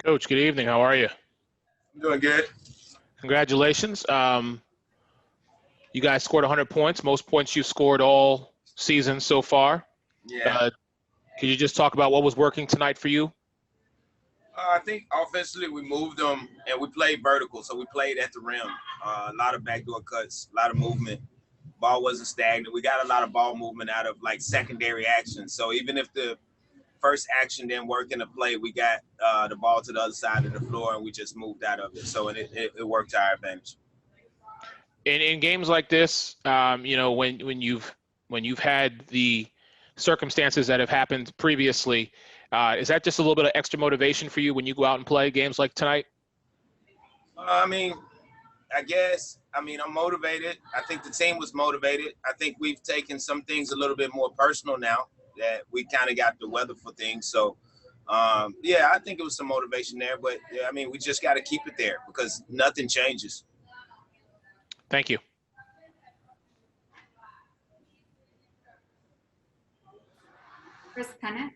Coach, good evening. How are you? I'm doing good. Congratulations. You guys scored 100 points, most points you've scored all season so far. Yeah. Uh, could you just talk about what was working tonight for you? I think offensively we moved them and we played vertical, so we played at the rim. A lot of backdoor cuts, a lot of movement. Ball wasn't stagnant. We got a lot of ball movement out of like secondary action. So even if the first action didn't work in the play, we got the ball to the other side of the floor and we just moved out of it. So it worked to our advantage. In games like this, when you've had the circumstances that have happened previously, is that just a little bit of extra motivation for you when you go out and play games like tonight? I mean, I guess. I mean, I'm motivated. I think the team was motivated. I think we've taken some things a little bit more personal now that we kind of got the weather for things. So, yeah, I think it was some motivation there. But, yeah, I mean, we just got to keep it there because nothing changes. Thank you. Chris Pennant.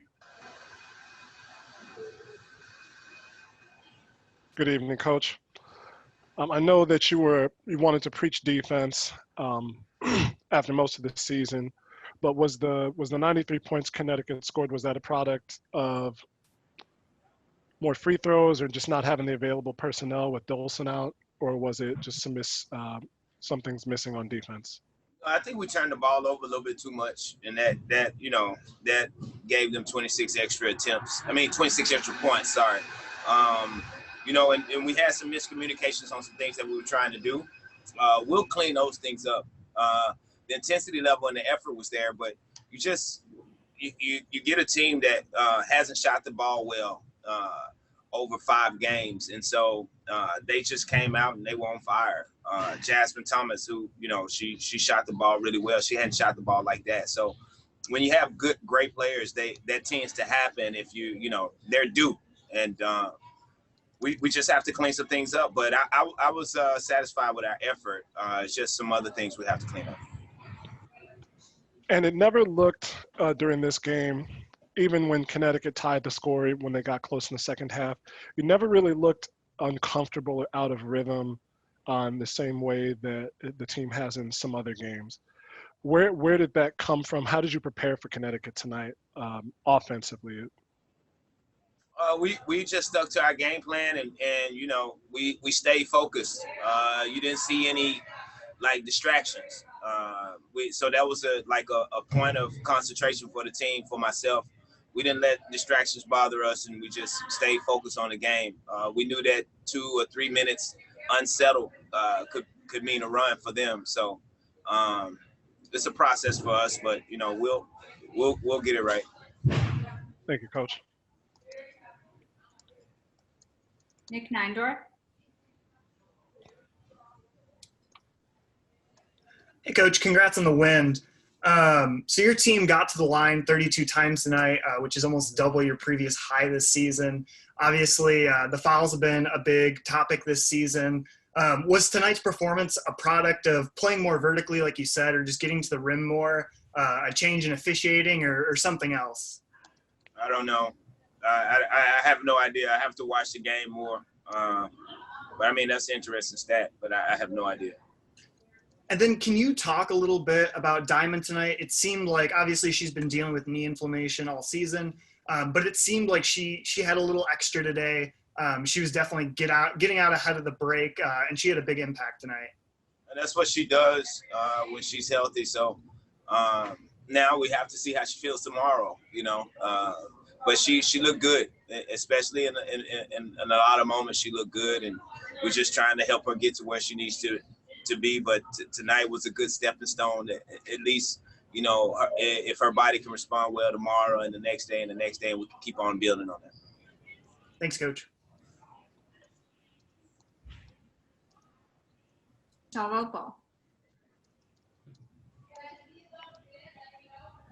Good evening, Coach. I know that you wanted to preach defense after most of the season, but was the 93 points Connecticut scored, was that a product of more free throws or just not having the available personnel with Dolson out, or was it just something's missing on defense? I think we turned the ball over a little bit too much, and that gave them 26 extra attempts. 26 extra points. Sorry. And we had some miscommunications on some things that we were trying to do. We'll clean those things up. The intensity level and the effort was there, but you get a team that hasn't shot the ball well over 5 games, and so they just came out and they were on fire. Jasmine Thomas, who she shot the ball really well. She hadn't shot the ball like that. So when you have great players, that tends to happen if they're due, and we just have to clean some things up. But I was satisfied with our effort. It's just some other things we have to clean up. And it never looked during this game, even when Connecticut tied the score, when they got close in the second half, it never really looked uncomfortable or out of rhythm the same way that the team has in some other games. Where did that come from? How did you prepare for Connecticut tonight offensively? We just stuck to our game plan and we stayed focused. You didn't see any distractions. So that was a point of concentration for the team, for myself. We didn't let distractions bother us, and we just stayed focused on the game. We knew that 2 or 3 minutes unsettled could mean a run for them. So it's a process for us, but we'll get it right. Thank you, Coach. Nick Neindorf. Hey, Coach, congrats on the win. So your team got to the line 32 times tonight, which is almost double your previous high this season. Obviously, the fouls have been a big topic this season. Was tonight's performance a product of playing more vertically, like you said, or just getting to the rim more, a change in officiating, or something else? I don't know. I have no idea. I have to watch the game more. But that's an interesting stat, but I have no idea. And then can you talk a little bit about Diamond tonight? It seemed like obviously she's been dealing with knee inflammation all season, but it seemed like she had a little extra today. She was definitely getting out ahead of the break, and she had a big impact tonight. And that's what she does when she's healthy. So now we have to see how she feels tomorrow, But she looked good, especially in a lot of moments. She looked good, and we're just trying to help her get to where she needs to be. But tonight was a good stepping stone. At least, if her body can respond well tomorrow and the next day, we can keep on building on that. Thanks, Coach. Talropo.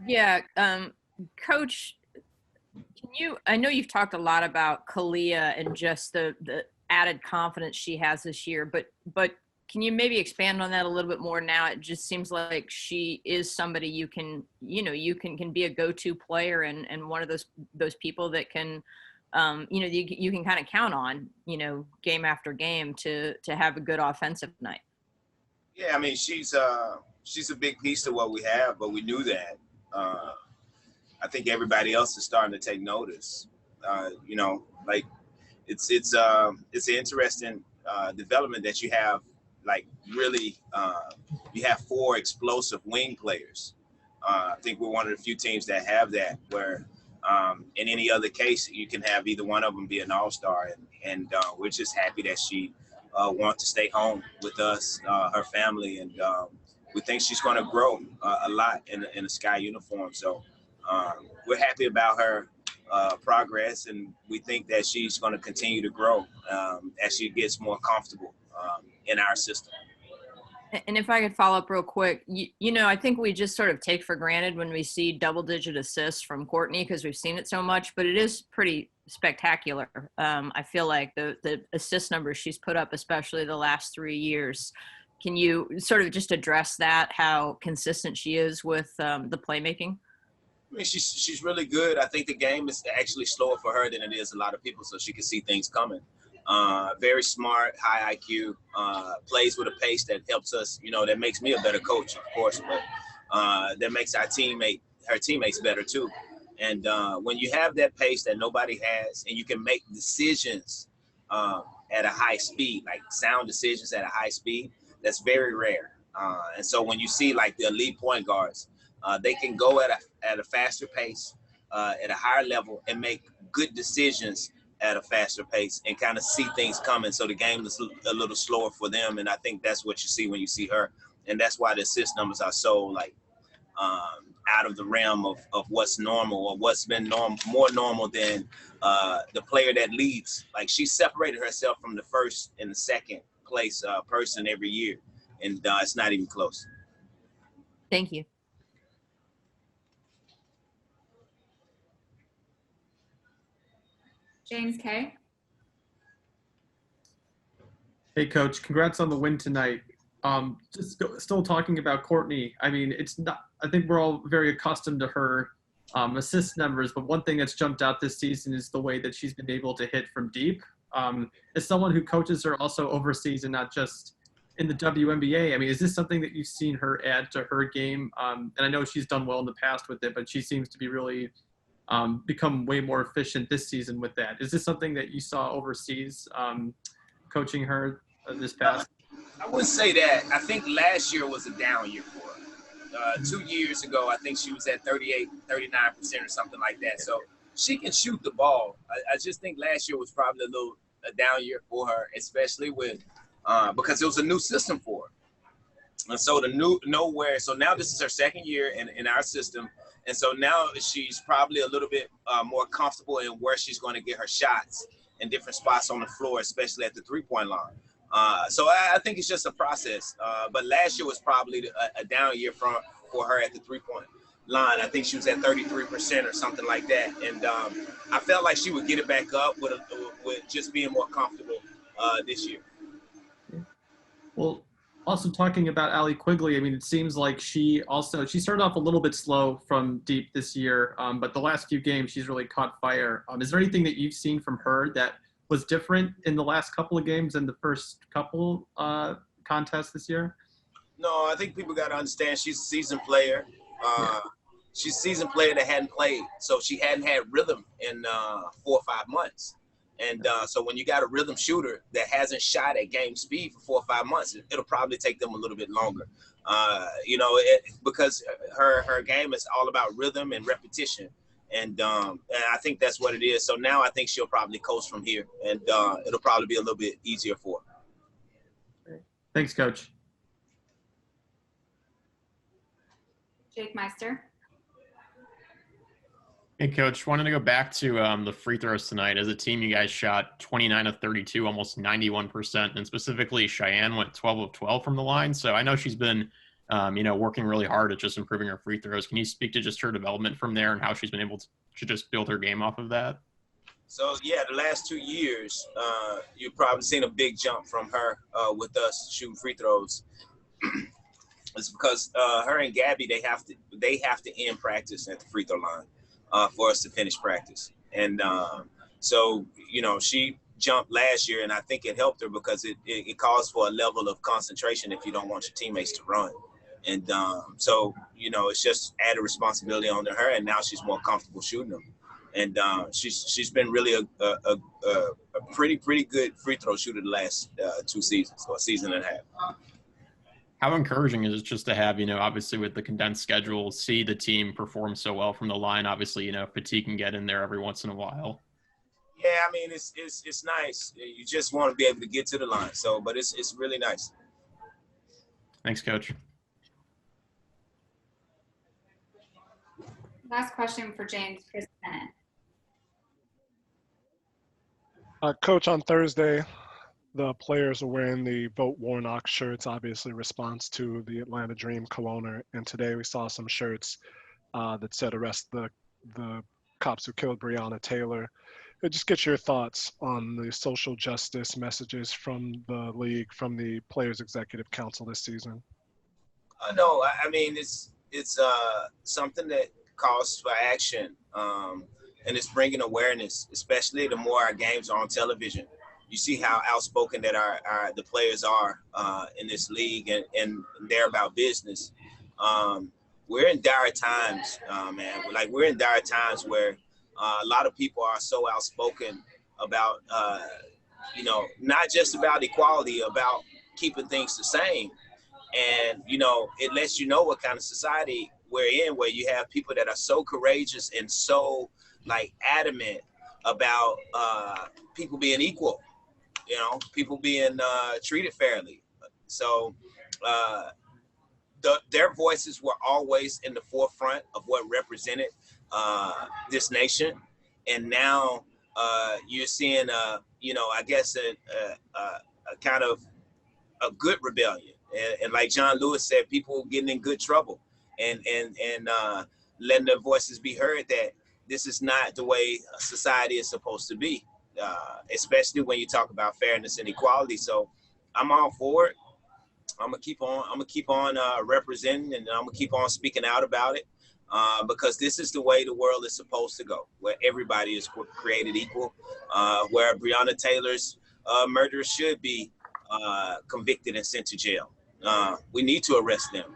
Yeah, Coach, I know you've talked a lot about Kahleah and just the added confidence she has this year, but can you maybe expand on that a little bit more now? It just seems like she is somebody you can be a go-to player and one of those people that can you can kind of count on, game after game to have a good offensive night. Yeah, I mean, she's a big piece to what we have, but we knew that. I think everybody else is starting to take notice. Like it's an interesting development that you have. Like really, you have 4 explosive wing players. I think we're one of the few teams that have that. Where in any other case, you can have either one of them be an all-star, and we're just happy that she wants to stay home with us, her family, and we think she's going to grow a lot in a Sky uniform. So we're happy about her progress, and we think that she's going to continue to grow as she gets more comfortable in our system. And if I could follow up real quick, I think we just sort of take for granted when we see double-digit assists from Courtney because we've seen it so much, but it is pretty spectacular. I feel like the assist numbers she's put up, especially the last 3 years. Can you sort of just address that, how consistent she is with the playmaking? I mean, she's really good. I think the game is actually slower for her than it is a lot of people, so she can see things coming. Very smart, high IQ, plays with a pace that helps us, that makes me a better coach, of course, but that makes her teammates better too. And when you have that pace that nobody has, and you can make decisions at a high speed, like sound decisions at a high speed, that's very rare. And so when you see like the elite point guards, they can go at a faster pace, at a higher level, and make good decisions at a faster pace and kind of see things coming. So the game is a little slower for them. And I think that's what you see when you see her. And that's why the assist numbers are so like out of the realm of what's normal, or what's been more normal than the player that leads. Like she separated herself from the first and the second place person every year. And it's not even close. Thank you. James K. Hey, Coach. Congrats on the win tonight. Still talking about Courtney. I mean, it's not. I think we're all very accustomed to her assist numbers, but one thing that's jumped out this season is the way that she's been able to hit from deep. As someone who coaches her also overseas and not just in the WNBA, I mean, is this something that you've seen her add to her game? And I know she's done well in the past with it, but she seems to be really become way more efficient this season with that. Is this something that you saw overseas coaching her this past? I wouldn't say that. I think last year was a down year for her. 2 years ago, I think she was at 38, 39% or something like that. So she can shoot the ball. I just think last year was probably a down year for her, especially with because it was a new system for her. And so so now this is her second year in our system. And so now she's probably a little bit more comfortable in where she's going to get her shots in different spots on the floor, especially at the three-point line. So I think it's just a process. But last year was probably a down year for her at the three-point line. I think she was at 33% or something like that. And I felt like she would get it back up with just being more comfortable this year. Well, also talking about Allie Quigley, I mean, it seems like she started off a little bit slow from deep this year, but the last few games she's really caught fire. Is there anything that you've seen from her that was different in the last couple of games than the first couple contests this year? No, I think people got to understand she's a seasoned player. She's a seasoned player that hadn't played, so she hadn't had rhythm in 4 or 5 months. And so when you got a rhythm shooter that hasn't shot at game speed for 4 or 5 months, it'll probably take them a little bit longer. Because her game is all about rhythm and repetition. And I think that's what it is. So now I think she'll probably coast from here, and it'll probably be a little bit easier for her. Thanks, Coach. Jake Meister. Hey, Coach, wanted to go back to the free throws tonight. As a team, you guys shot 29 of 32, almost 91%, and specifically Cheyenne went 12 of 12 from the line. So I know she's been, working really hard at just improving her free throws. Can you speak to just her development from there and how she's been able to just build her game off of that? So, yeah, the last 2 years, you've probably seen a big jump from her with us shooting free throws. It's because her and Gabby, they have to end practice at the free throw line for us to finish practice. And So, she jumped last year, and I think it helped her because it calls for a level of concentration if you don't want your teammates to run. And so, it's just added responsibility on her, and now she's more comfortable shooting them. And she's been really a pretty good free throw shooter the last 2 seasons, or a season and a half. How encouraging is it just to have, obviously with the condensed schedule, see the team perform so well from the line? Obviously, fatigue can get in there every once in a while. Yeah, I mean, it's nice. You just want to be able to get to the line. So, but it's really nice. Thanks, Coach. Last question for James, Chris Bennett. Coach, on Thursday, the players are wearing the Vote Warnock shirts, obviously response to the Atlanta Dream Kelowna. And today we saw some shirts that said arrest the cops who killed Breonna Taylor. Just get your thoughts on the social justice messages from the league, from the Players Executive Council this season. No, I mean, it's something that calls for action, and it's bringing awareness, especially the more our games are on television. You see how outspoken that the players are in this league, and they're about business. We're in dire times, man. We're in dire times where a lot of people are so outspoken about, not just about equality, about keeping things the same. And, it lets you know what kind of society we're in, where you have people that are so courageous and so adamant about people being equal, people being treated fairly. So their voices were always in the forefront of what represented this nation. And now you're seeing, I guess a kind of a good rebellion. And like John Lewis said, people getting in good trouble and letting their voices be heard that this is not the way society is supposed to be, especially when you talk about fairness and equality. So I'm all for it. I'm gonna keep on representing, and I'm gonna keep on speaking out about it, because this is the way the world is supposed to go, where everybody is created equal, where Breonna Taylor's murderers should be convicted and sent to jail. We need to arrest them.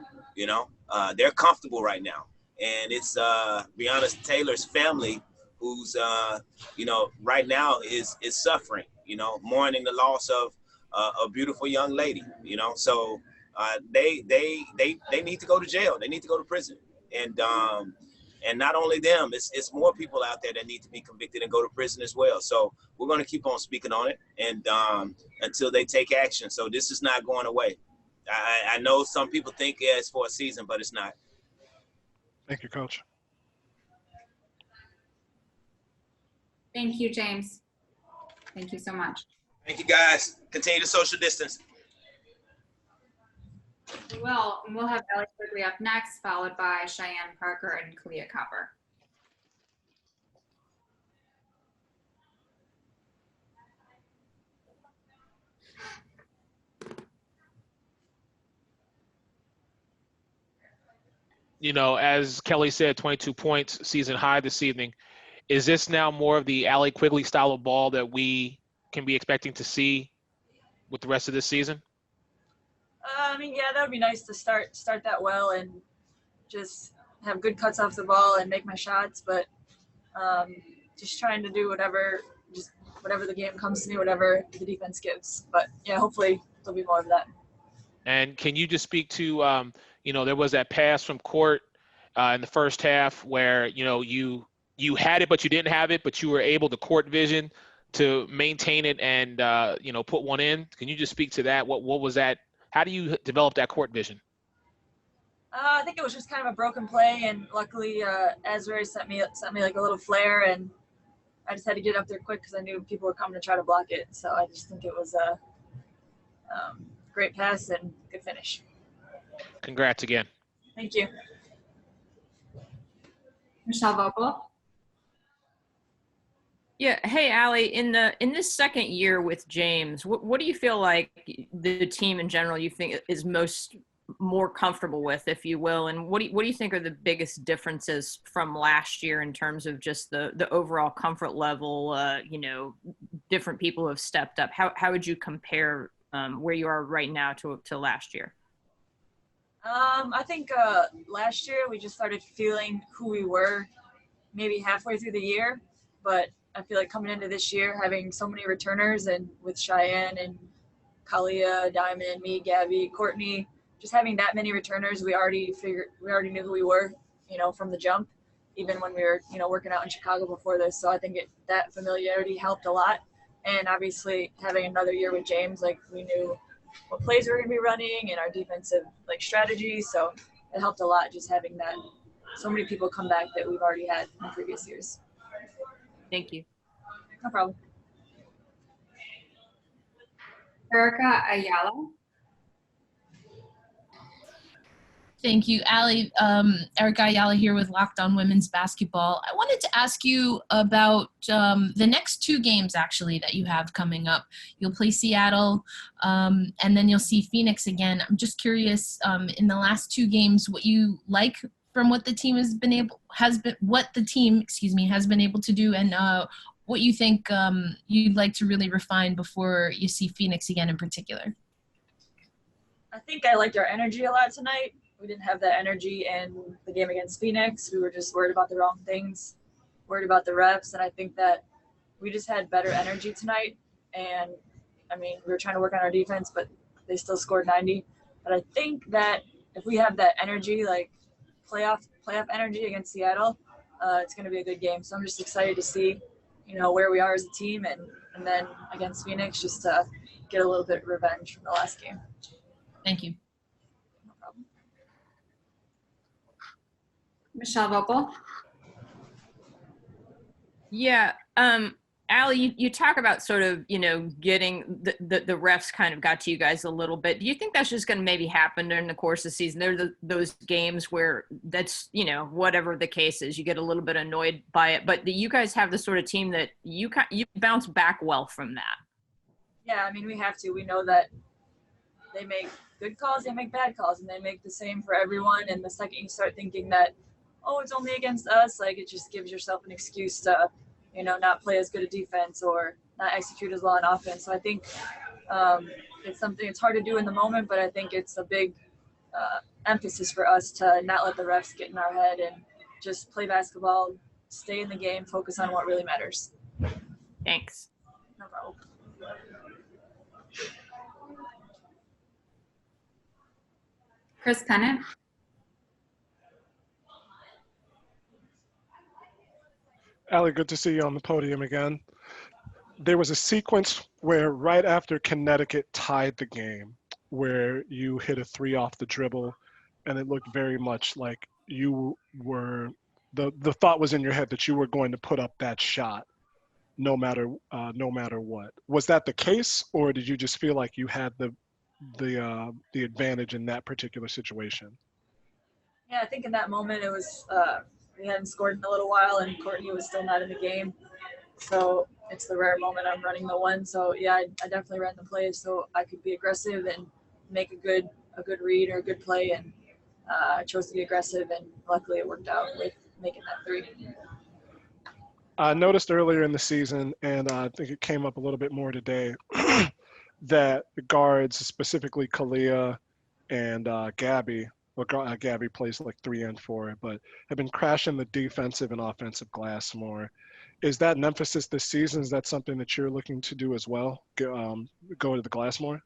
They're comfortable right now, and it's Breonna Taylor's family who's right now is suffering, mourning the loss of a beautiful young lady, so they need to go to jail. They need to go to prison. And not only them, it's more people out there that need to be convicted and go to prison as well. So we're going to keep on speaking on it, and until they take action. So this is not going away. I know some people think it's for a season, but it's not. Thank you, Coach. Thank you, James. Thank you so much. Thank you, guys. Continue to social distance. We'll have Allie Quigley up next, followed by Cheyenne Parker and Kahleah Copper. As Kelly said, 22 points, season high this evening. Is this now more of the Allie Quigley style of ball that we can be expecting to see with the rest of this season? Yeah, that would be nice to start that well and just have good cuts off the ball and make my shots. But just trying to do whatever the game comes to me, whatever the defense gives. But yeah, hopefully there'll be more of that. And can you just speak to, there was that pass from court in the first half where, you had it, but you didn't have it, but you were able to court vision to maintain it and, put one in. Can you just speak to that? What was that? How do you develop that court vision? I think it was just kind of a broken play, and luckily Asbury sent me like a little flare, and I just had to get up there quick because I knew people were coming to try to block it. So I just think it was a great pass and good finish. Congrats again. Thank you. Michelle Vogel. Yeah. Hey, Allie, in this second year with James, what do you feel like the team in general you think is most more comfortable with, if you will? And what do you think are the biggest differences from last year in terms of just the overall comfort level? Different people have stepped up. How would you compare where you are right now to last year? I think last year we just started feeling who we were maybe halfway through the year, but I feel like coming into this year, having so many returners, and with Cheyenne and Kahleah, Diamond, me, Gabby, Courtney, just having that many returners, we already knew who we were, from the jump, even when we were, working out in Chicago before this. So I think that familiarity helped a lot. And obviously having another year with James, like, we knew what plays we were going to be running and our defensive strategy. So it helped a lot just having that, so many people come back that we've already had in previous years. Thank you. No problem. Erica Ayala. Thank you, Allie. Erica Ayala here with Locked On Women's Basketball. I wanted to ask you about the next 2 games, actually, that you have coming up. You'll play Seattle, and then you'll see Phoenix again. I'm just curious, in the last 2 games, what you like from what the team has been able to do, and what you think you'd like to really refine before you see Phoenix again in particular. I think I liked our energy a lot tonight. We didn't have that energy in the game against Phoenix. We were just worried about the wrong things, worried about the refs, and I think that we just had better energy tonight. And, we were trying to work on our defense, but they still scored 90. But I think that if we have that energy, like playoff energy against Seattle, it's going to be a good game. So I'm just excited to see, where we are as a team, and then against Phoenix, just to get a little bit of revenge from the last game. Thank you. No problem. Michelle Vogel. Yeah. Allie, you talk about sort of, getting the refs kind of got to you guys a little bit. Do you think that's just going to maybe happen during the course of the season? There are those games where that's, whatever the case is, you get a little bit annoyed by it. But you guys have the sort of team that you bounce back well from that. Yeah, we have to. We know that they make good calls, they make bad calls, and they make the same for everyone. And the second you start thinking that, oh, it's only against us, it just gives yourself an excuse to, not play as good a defense or not execute as well on offense. So I think it's something it's hard to do in the moment, but I think it's a big emphasis for us to not let the refs get in our head and just play basketball, stay in the game, focus on what really matters. Thanks. No problem. Chris Pennant. Allie, good to see you on the podium again. There was a sequence where right after Connecticut tied the game, where you hit a 3 off the dribble, and it looked very much like you were, the thought was in your head that you were going to put up that shot no matter what. Was that the case, or did you just feel like you had the advantage in that particular situation? Yeah, I think in that moment it was we hadn't scored in a little while, and Courtney was still not in the game. So it's the rare moment I'm running the one. So yeah, I definitely ran the play so I could be aggressive and make a good read or a good play. And I chose to be aggressive, and luckily it worked out with making that 3. I noticed earlier in the season, and I think it came up a little bit more today, that the guards, specifically Kahleah and Gabby, Gabby plays 3 and 4, but have been crashing the defensive and offensive glass more. Is that an emphasis this season? Is that something that you're looking to do as well? Go to the glass more?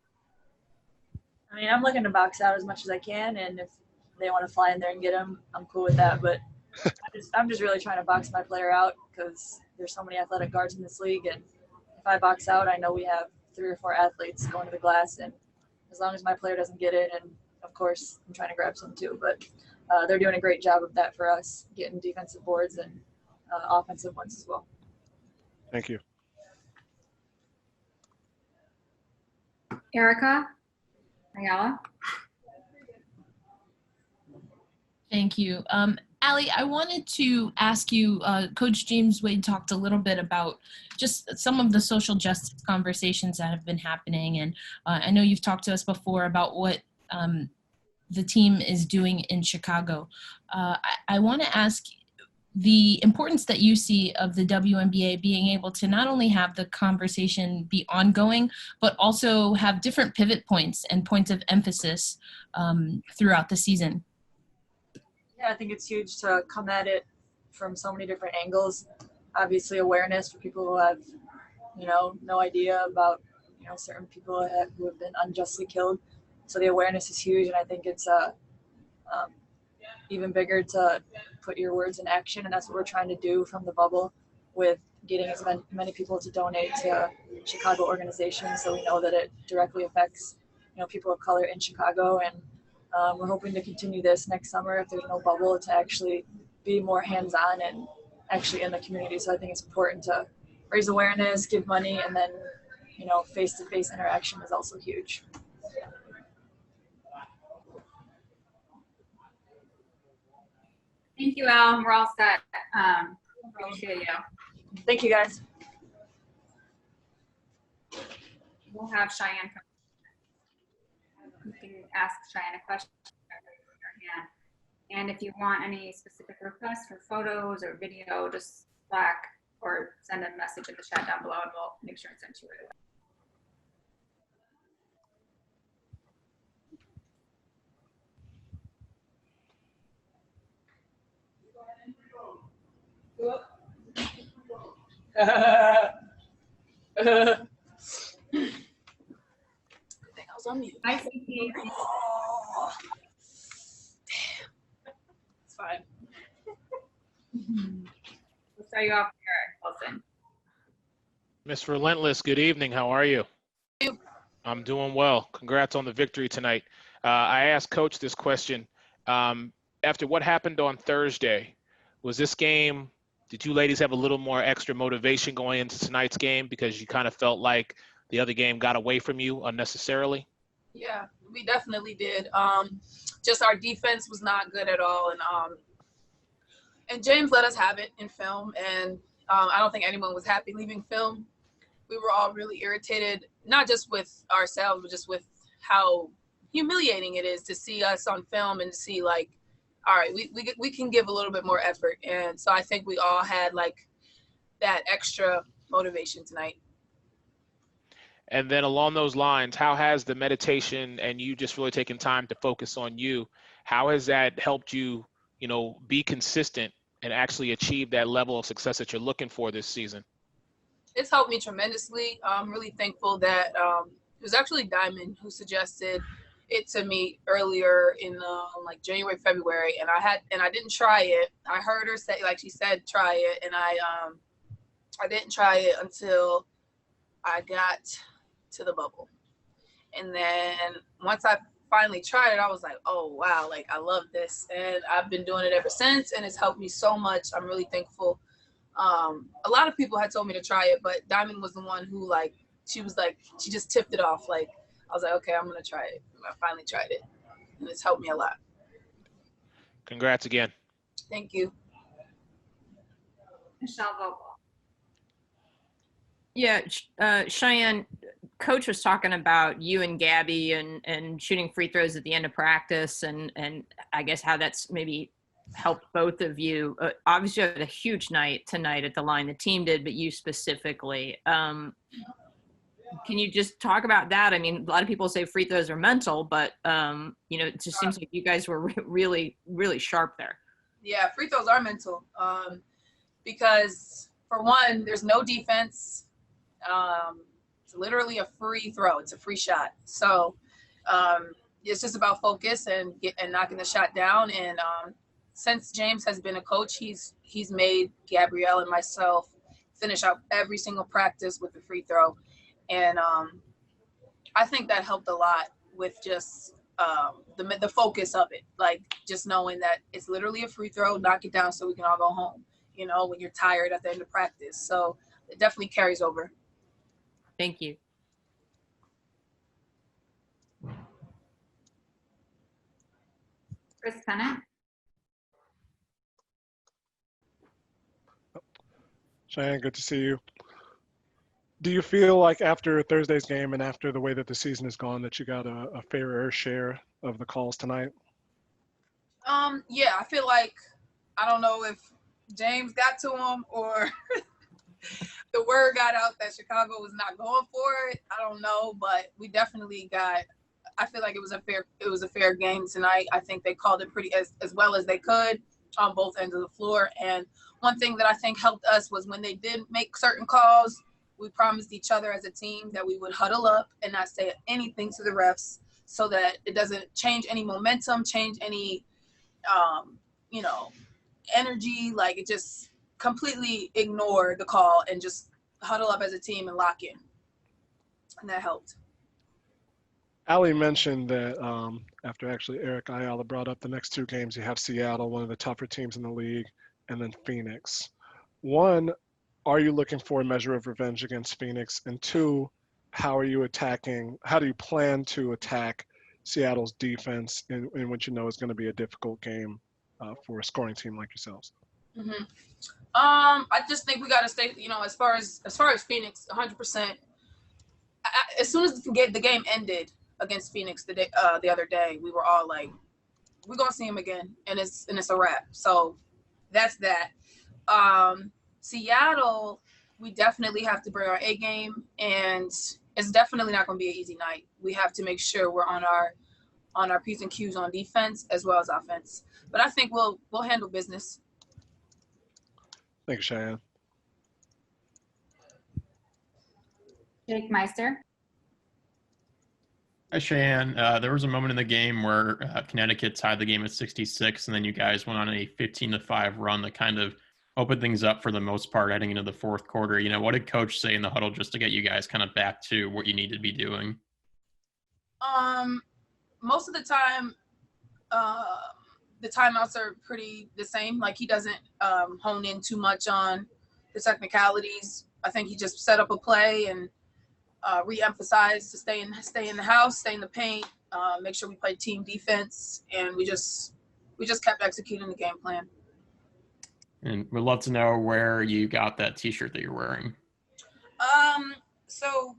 I'm looking to box out as much as I can, and if they want to fly in there and get them, I'm cool with that. But I'm just really trying to box my player out, because there's so many athletic guards in this league, and if I box out, I know we have 3 or 4 athletes going to the glass, and as long as my player doesn't get it, and of course I'm trying to grab some too, but they're doing a great job of that for us, getting defensive boards and offensive ones as well. Thank you. Erica Ayala. Thank you. Allie, I wanted to ask you, Coach James Wade talked a little bit about just some of the social justice conversations that have been happening. And I know you've talked to us before about what the team is doing in Chicago. I want to ask the importance that you see of the WNBA being able to not only have the conversation be ongoing, but also have different pivot points and points of emphasis throughout the season. Yeah, I think it's huge to come at it from so many different angles. Obviously, awareness for people who have, no idea about, certain people who have been unjustly killed. So the awareness is huge, and I think it's even bigger to put your words in action, and that's what we're trying to do from the bubble with getting as many people to donate to Chicago organizations, so we know that it directly affects, people of color in Chicago. And we're hoping to continue this next summer if there's no bubble, to actually be more hands-on and actually in the community. So I think it's important to raise awareness, give money, and then, face-to-face interaction is also huge. Thank you, Al. We're all set. Appreciate you. Thank you, guys. We'll have Cheyenne come. You can ask Cheyenne a question. And if you want any specific requests for photos or video, just Slack or send a message in the chat down below, and we'll make sure it's sent to you right away. I was on mute. Hi, Cece. Oh, damn. It's fine. We'll start you off here, Wilson. Miss Relentless, good evening. How are you? I'm doing well. Congrats on the victory tonight. I asked Coach this question. After what happened on Thursday, was this game, did you ladies have a little more extra motivation going into tonight's game because you kind of felt like the other game got away from you unnecessarily? Yeah, we definitely did. Just our defense was not good at all. And James let us have it in film. And I don't think anyone was happy leaving film. We were all really irritated, not just with ourselves, but just with how humiliating it is to see us on film and see like, all right, we can give a little bit more effort. And so I think we all had like that extra motivation tonight. And then along those lines, how has the meditation and you just really taking time to focus on you, how has that helped you, be consistent and actually achieve that level of success that you're looking for this season? It's helped me tremendously. I'm really thankful that it was actually Diamond who suggested it to me earlier in like January, February, and I didn't try it. I heard her say, like she said, try it, and I didn't try it until I got to the bubble. And then once I finally tried it, I was like, oh wow, like I love this, and I've been doing it ever since, and it's helped me so much. I'm really thankful. A lot of people had told me to try it, but Diamond was the one who she just tipped it off. Like I was like, okay, I'm gonna try it. And I finally tried it, and it's helped me a lot. Congrats again. Thank you. Michelle Vogel. Yeah, Cheyenne, Coach was talking about you and Gabby and shooting free throws at the end of practice, and I guess how that's maybe helped both of you. Obviously, you had a huge night tonight at the line. The team did, but you specifically. Can you just talk about that? I mean, a lot of people say free throws are mental, but it just seems like you guys were really, really sharp there. Yeah, free throws are mental because for one, there's no defense. It's literally a free throw. It's a free shot. So it's just about focus and knocking the shot down. And since James has been a coach, he's made Gabrielle and myself finish out every single practice with a free throw. And I think that helped a lot with just the focus of it, like just knowing that it's literally a free throw, knock it down so we can all go home, when you're tired at the end of practice. So it definitely carries over. Thank you. Chris Tennant. Cheyenne, good to see you. Do you feel like after Thursday's game and after the way that the season has gone that you got a fairer share of the calls tonight? Yeah, I feel like, I don't know if James got to him or the word got out that Chicago was not going for it. I don't know, but we definitely got, I feel like it was a fair game tonight. I think they called it pretty as well as they could on both ends of the floor. And one thing that I think helped us was when they did make certain calls, we promised each other as a team that we would huddle up and not say anything to the refs so that it doesn't change any momentum, change any, energy. Like, it just completely ignore the call and just huddle up as a team and lock in. And that helped. Allie mentioned that after actually Eric Ayala brought up the next two games, you have Seattle, one of the tougher teams in the league, and then Phoenix. One, are you looking for a measure of revenge against Phoenix? And two, how do you plan to attack Seattle's defense in what you know is going to be a difficult game for a scoring team like yourselves? Mm-hmm. I just think we got to stay, as far as Phoenix, 100%. As soon as the game ended against Phoenix the other day, we were all like, we're going to see him again, and it's a wrap. So that's that. Seattle, we definitely have to bring our A game, and it's definitely not going to be an easy night. We have to make sure we're on our P's and Q's on defense as well as offense. But I think we'll handle business. Thank you, Cheyenne. Jake Meister. Hi, Cheyenne. There was a moment in the game where Connecticut tied the game at 66, and then you guys went on a 15-5 run that kind of opened things up for the most part heading into the fourth quarter. What did Coach say in the huddle just to get you guys kind of back to what you need to be doing? Most of the time, the timeouts are pretty the same. Like, he doesn't hone in too much on the technicalities. I think he just set up a play and re-emphasized to stay in the house, stay in the paint, make sure we played team defense, and we just kept executing the game plan. And we'd love to know where you got that T-shirt that you're wearing. So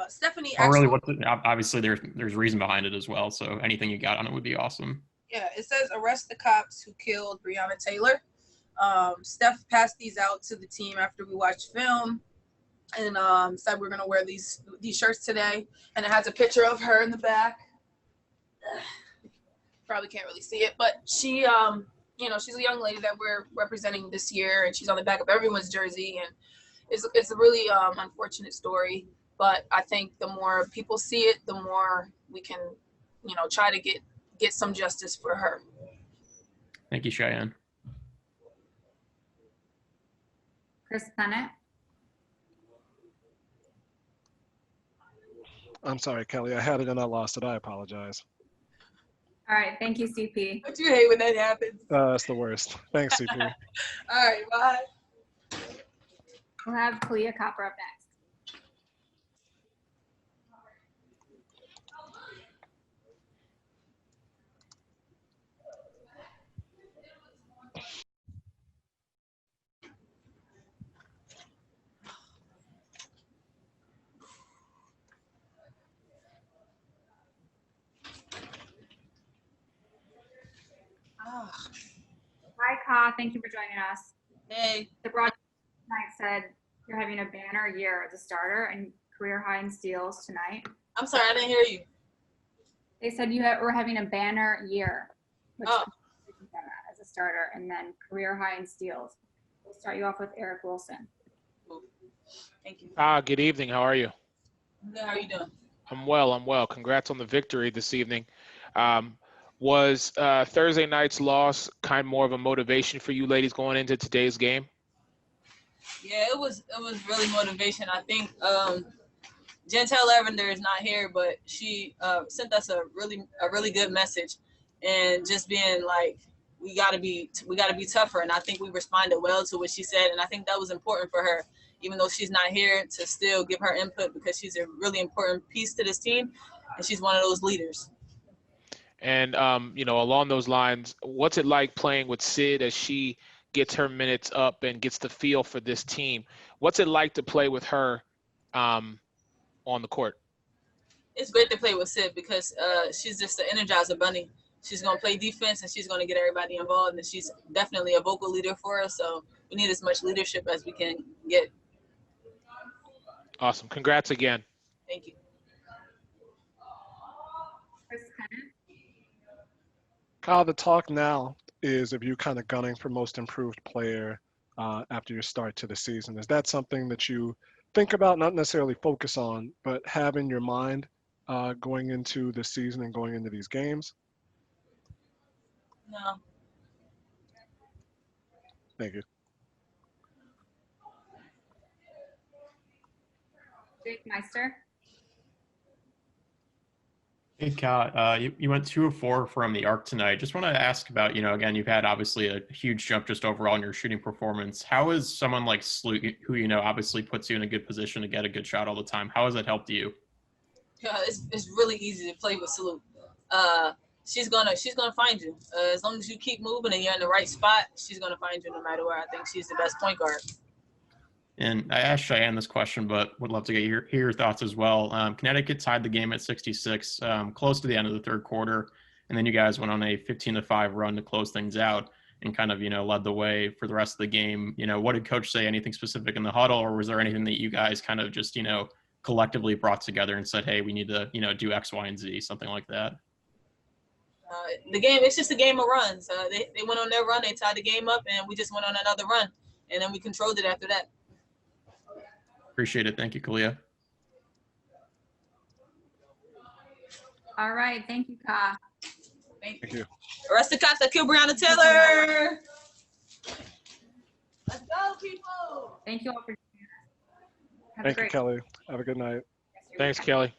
Stephanie. Or really, obviously there's reason behind it as well. So anything you got on it would be awesome. Yeah, it says "Arrest the cops who killed Breonna Taylor." Steph passed these out to the team after we watched film, and said we're gonna wear these shirts today. And it has a picture of her in the back. Probably can't really see it, but she she's a young lady that we're representing this year, and she's on the back of everyone's jersey, and it's a really unfortunate story. But I think the more people see it, the more we can, try to get some justice for her. Thank you, Cheyenne. Chris Bennett. I'm sorry, Kelly. I had it and I lost it. I apologize. All right. Thank you, CP. Don't you hate when that happens? That's the worst. Thanks, CP. All right. Bye. We'll have Kahleah Copper up next. Hi, Ka. Thank you for joining us. Hey. The broadcast tonight said you're having a banner year as a starter and career high in steals tonight. I'm sorry, I didn't hear you. They said were having a banner year as a starter and then career high in steals. We'll start you off with Eric Wilson. Thank you. Good evening. How are you? Good. How are you doing? I'm well. Congrats on the victory this evening. Was Thursday night's loss kind of more of a motivation for you ladies going into today's game? Yeah, it was really motivation. I think Chantel Lavender is not here, but she sent us a really good message, and just being like, we gotta be tougher. And I think we responded well to what she said, and I think that was important for her, even though she's not here, to still give her input, because she's a really important piece to this team, and she's one of those leaders. And along those lines, what's it like playing with Sid as she gets her minutes up and gets the feel for this team. What's it like to play with her on the court? It's great to play with Sid because she's just an energizer bunny. She's going to play defense and she's going to get everybody involved, and she's definitely a vocal leader for us. So we need as much leadership as we can get. Awesome. Congrats again. Thank you. Kyle, the talk now is of you kind of gunning for most improved player after your start to the season. Is that something that you think about, not necessarily focus on, but have in your mind going into the season and going into these games? No. Thank you. Jake Meister. Hey, Kat, you went 2 of 4 from the arc tonight. Just want to ask about, again, you've had obviously a huge jump just overall in your shooting performance. How is someone like Sloot, who, obviously puts you in a good position to get a good shot all the time, how has that helped you? Yeah, it's really easy to play with Salute. She's gonna find you. As long as you keep moving and you're in the right spot, she's gonna find you no matter where. I think she's the best point guard. And I asked Cheyenne this question, but would love to hear your thoughts as well. Connecticut tied the game at 66, close to the end of the third quarter, and then you guys went on a 15-5 run to close things out and kind of, led the way for the rest of the game. What did Coach say? Anything specific in the huddle, or was there anything that you guys kind of just, collectively brought together and said, hey, we need to, do X, Y, and Z, something like that? The game, it's just a game of runs. They went on their run, they tied the game up, and we just went on another run, and then we controlled it after that. Appreciate it. Thank you, Kahleah. All right. Thank you, Ka. Thank you. Arrest the cops that killed Breonna Taylor. Let's go, people. Thank you all for joining us. Have a Thank you, great Kelly. Have a good night. Thanks, Kelly.